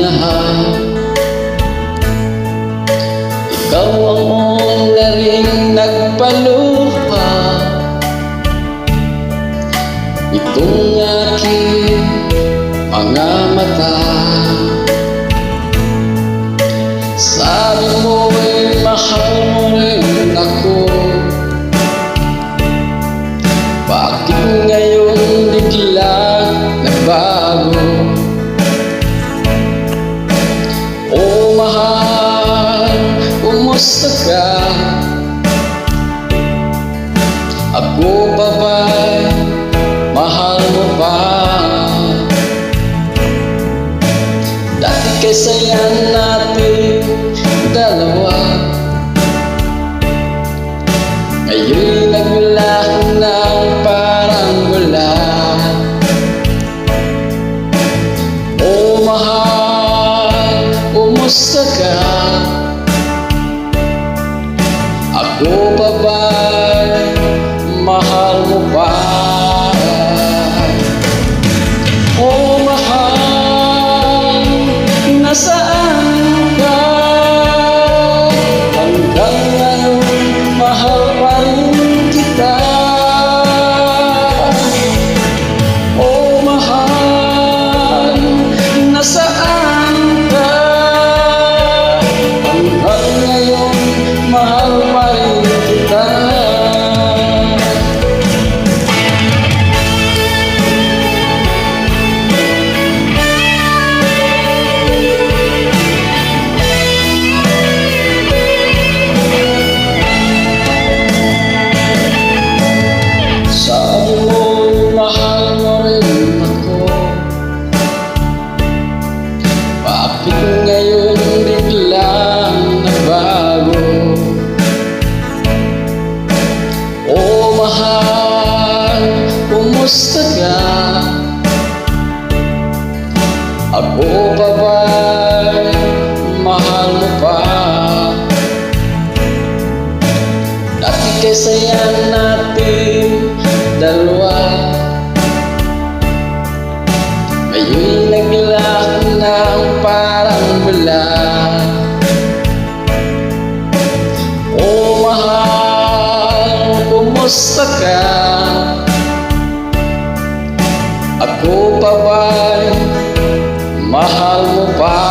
lahat. Ikaw ang una ring nagpaluha itong aking mga mata. Sabi mo ay mahal mo rin ako. Bakit ngayon biglang nagbago? Oh mahal, kumusta ka? Ako pa ba'y mahal mo pa? Dati kay saya natin dalawa, ngayon nagmula ng parang wala. Oh mahal, kumusta ka? Ako pa ba'y mahal mo pa? Oh mahal, nasaan ka? Hanggang ngayon mahal pa rin kita. Oh mahal, nasaan ka? Hanggang ngayon mahal pa rin kita. Sabi mo mahal mo rin ako. Bakit ngayon biglang nagbago? Oh mahal, kumusta ka? Ako pa ba'y mahal mo pa? Dati kay saya natin dalawa, ngayon naglaho ng parang wala. Oh mahal, kumusta ka? Ako pa ba'y mahal mo pa?